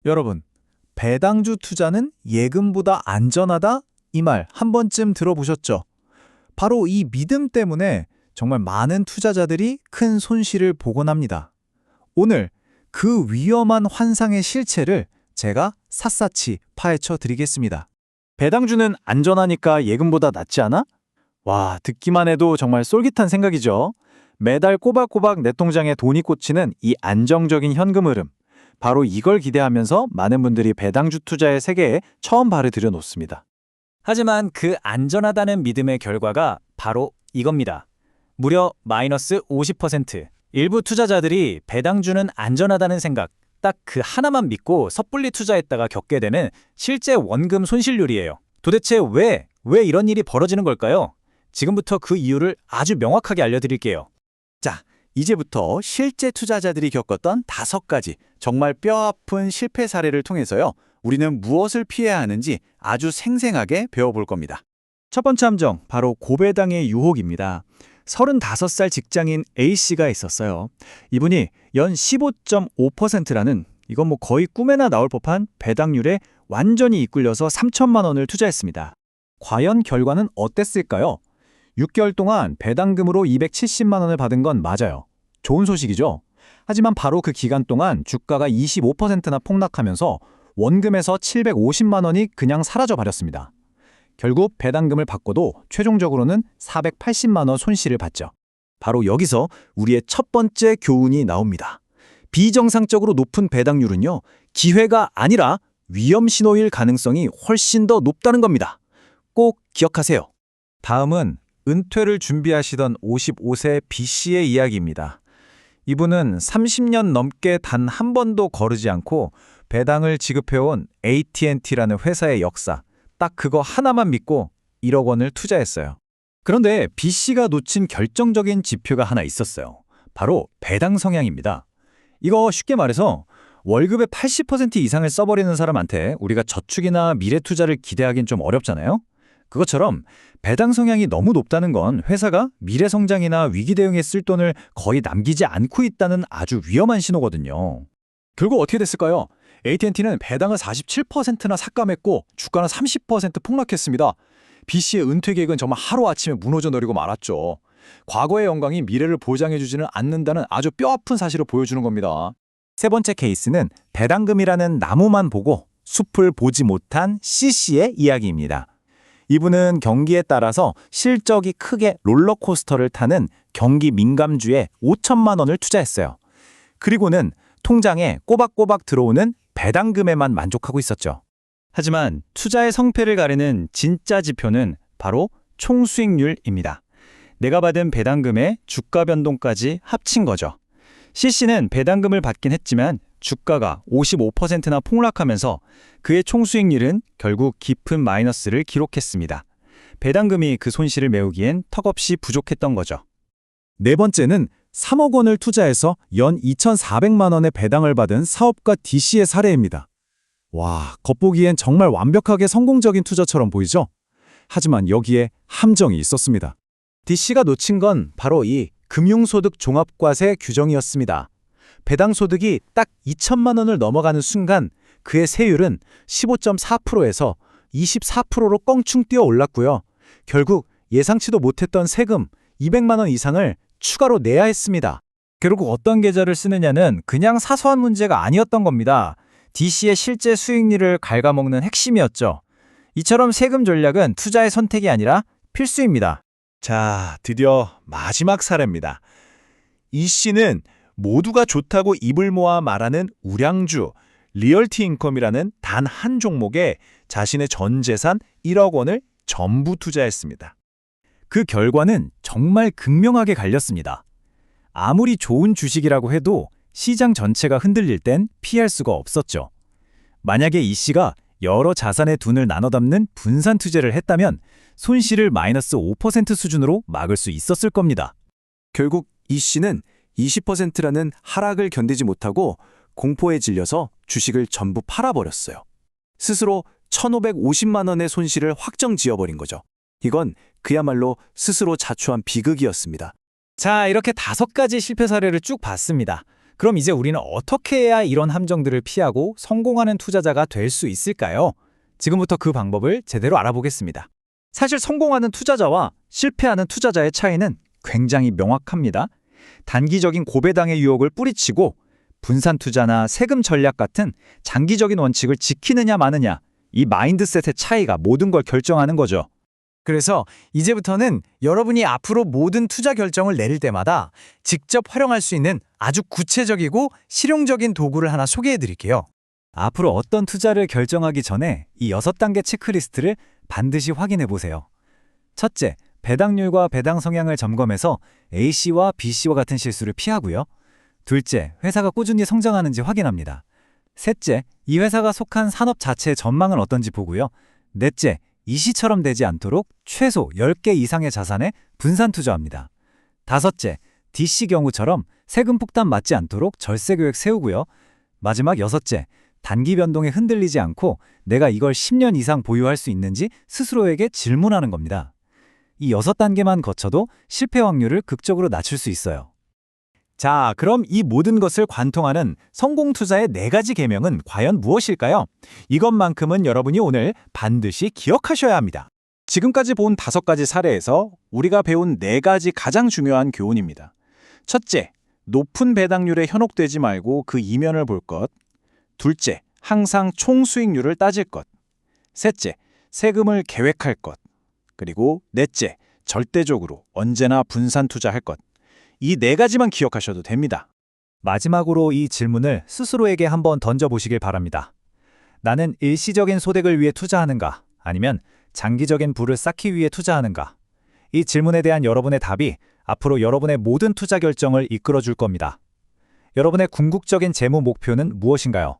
여러분, 배당주 투자는 예금보다 안전하다? 이 말 한 번쯤 들어보셨죠? 바로 이 믿음 때문에 정말 많은 투자자들이 큰 손실을 보곤 합니다. 오늘 그 위험한 환상의 실체를 제가 샅샅이 파헤쳐 드리겠습니다. 배당주는 안전하니까 예금보다 낫지 않아? 와, 듣기만 해도 정말 쏠깃한 생각이죠. 매달 꼬박꼬박 내 통장에 돈이 꽂히는 이 안정적인 현금 흐름. 바로 이걸 기대하면서 많은 분들이 배당주 투자의 세계에 처음 발을 들여놓습니다. 하지만 그 안전하다는 믿음의 결과가 바로 이겁니다. 무려 마이너스 50%. 일부 투자자들이 배당주는 안전하다는 생각, 딱 그 하나만 믿고 섣불리 투자했다가 겪게 되는 실제 원금 손실률이에요. 도대체 왜 이런 일이 벌어지는 걸까요? 지금부터 그 이유를 아주 명확하게 알려드릴게요. 자, 이제부터 실제 투자자들이 겪었던 5가지 정말 뼈아픈 실패 사례를 통해서요. 우리는 무엇을 피해야 하는지 아주 생생하게 배워볼 겁니다. 첫 번째 함정, 바로 고배당의 유혹입니다. 35살 직장인 A씨가 있었어요. 이분이 연 15.5%라는 이건 뭐 거의 꿈에나 나올 법한 배당률에 완전히 이끌려서 3천만 원을 투자했습니다. 과연 결과는 어땠을까요? 6개월 동안 배당금으로 270만 원을 받은 건 맞아요. 좋은 소식이죠? 하지만 바로 그 기간 동안 주가가 25%나 폭락하면서 원금에서 750만 원이 그냥 사라져 버렸습니다. 결국 배당금을 받고도 최종적으로는 480만 원 손실을 봤죠. 바로 여기서 우리의 첫 번째 교훈이 나옵니다. 비정상적으로 높은 배당률은요, 기회가 아니라 위험 신호일 가능성이 훨씬 더 높다는 겁니다. 꼭 기억하세요. 다음은 은퇴를 준비하시던 55세 B씨의 이야기입니다. 이분은 30년 넘게 단 한 번도 거르지 않고 배당을 지급해온 AT&T라는 회사의 역사, 딱 그거 하나만 믿고 1억 원을 투자했어요. 그런데 B씨가 놓친 결정적인 지표가 하나 있었어요. 바로 배당 성향입니다. 이거 쉽게 말해서 월급의 80% 이상을 써버리는 사람한테 우리가 저축이나 미래 투자를 기대하긴 좀 어렵잖아요? 그것처럼 배당 성향이 너무 높다는 건 회사가 미래 성장이나 위기 대응에 쓸 돈을 거의 남기지 않고 있다는 아주 위험한 신호거든요. 결국 어떻게 됐을까요? AT&T는 배당을 47%나 삭감했고 주가는 30% 폭락했습니다. B씨의 은퇴 계획은 정말 하루아침에 무너져 내리고 말았죠. 과거의 영광이 미래를 보장해주지는 않는다는 아주 뼈아픈 사실을 보여주는 겁니다. 세 번째 케이스는 배당금이라는 나무만 보고 숲을 보지 못한 C씨의 이야기입니다. 이분은 경기에 따라서 실적이 크게 롤러코스터를 타는 경기 민감주에 5천만 원을 투자했어요. 그리고는 통장에 꼬박꼬박 들어오는 배당금에만 만족하고 있었죠. 하지만 투자의 성패를 가리는 진짜 지표는 바로 총수익률입니다. 내가 받은 배당금의 주가 변동까지 합친 거죠. C씨는 배당금을 받긴 했지만 주가가 55%나 폭락하면서 그의 총수익률은 결국 깊은 마이너스를 기록했습니다. 배당금이 그 손실을 메우기엔 턱없이 부족했던 거죠. 네 번째는 3억 원을 투자해서 연 2,400만 원의 배당을 받은 사업가 D씨의 사례입니다. 와, 겉보기엔 정말 완벽하게 성공적인 투자처럼 보이죠? 하지만 여기에 함정이 있었습니다. D씨가 놓친 건 바로 이 금융소득 종합과세 규정이었습니다. 배당 소득이 딱 2천만 원을 넘어가는 순간 그의 세율은 15.4%에서 24%로 껑충 뛰어 올랐고요. 결국 예상치도 못했던 세금 200만 원 이상을 추가로 내야 했습니다. 결국 어떤 계좌를 쓰느냐는 그냥 사소한 문제가 아니었던 겁니다. D씨의 실제 수익률을 갉아먹는 핵심이었죠. 이처럼 세금 전략은 투자의 선택이 아니라 필수입니다. 자, 드디어 마지막 사례입니다. E씨는 모두가 좋다고 입을 모아 말하는 우량주, 리얼티 인컴이라는 단 한 종목에 자신의 전 재산 1억 원을 전부 투자했습니다. 그 결과는 정말 극명하게 갈렸습니다. 아무리 좋은 주식이라고 해도 시장 전체가 흔들릴 땐 피할 수가 없었죠. 만약에 E씨가 여러 자산의 둔을 나눠 담는 분산 투자를 했다면 손실을 마이너스 5% 수준으로 막을 수 있었을 겁니다. 결국 E씨는 20%라는 하락을 견디지 못하고 공포에 질려서 주식을 전부 팔아버렸어요. 스스로 1,550만 원의 손실을 확정 지어버린 거죠. 이건 그야말로 스스로 자초한 비극이었습니다. 자, 이렇게 5가지 실패 사례를 쭉 봤습니다. 그럼 이제 우리는 어떻게 해야 이런 함정들을 피하고 성공하는 투자자가 될 수 있을까요? 지금부터 그 방법을 제대로 알아보겠습니다. 사실 성공하는 투자자와 실패하는 투자자의 차이는 굉장히 명확합니다. 단기적인 고배당의 유혹을 뿌리치고 분산 투자나 세금 전략 같은 장기적인 원칙을 지키느냐 마느냐, 이 마인드셋의 차이가 모든 걸 결정하는 거죠. 그래서 이제부터는 여러분이 앞으로 모든 투자 결정을 내릴 때마다 직접 활용할 수 있는 아주 구체적이고 실용적인 도구를 하나 소개해 드릴게요. 앞으로 어떤 투자를 결정하기 전에 이 6단계 체크리스트를 반드시 확인해 보세요. 첫째, 배당률과 배당 성향을 점검해서 A씨와 B씨와 같은 실수를 피하고요. 둘째, 회사가 꾸준히 성장하는지 확인합니다. 셋째, 이 회사가 속한 산업 자체의 전망은 어떤지 보고요. 넷째, 이 시처럼 되지 않도록 최소 10개 이상의 자산에 분산 투자합니다. 다섯째, D씨 경우처럼 세금 폭탄 맞지 않도록 절세 계획 세우고요. 마지막 여섯째, 단기 변동에 흔들리지 않고 내가 이걸 10년 이상 보유할 수 있는지 스스로에게 질문하는 겁니다. 이 6단계만 거쳐도 실패 확률을 극적으로 낮출 수 있어요. 자, 그럼 이 모든 것을 관통하는 성공 투자의 4가지 계명은 과연 무엇일까요? 이것만큼은 여러분이 오늘 반드시 기억하셔야 합니다. 지금까지 본 5가지 사례에서 우리가 배운 4가지 가장 중요한 교훈입니다. 첫째, 높은 배당률에 현혹되지 말고 그 이면을 볼 것. 둘째, 항상 총 수익률을 따질 것. 셋째, 세금을 계획할 것. 그리고 넷째, 절대적으로 언제나 분산 투자할 것. 이 4가지만 기억하셔도 됩니다. 마지막으로 이 질문을 스스로에게 한번 던져보시길 바랍니다. 나는 일시적인 소득을 위해 투자하는가? 아니면 장기적인 부를 쌓기 위해 투자하는가? 이 질문에 대한 여러분의 답이 앞으로 여러분의 모든 투자 결정을 이끌어줄 겁니다. 여러분의 궁극적인 재무 목표는 무엇인가요?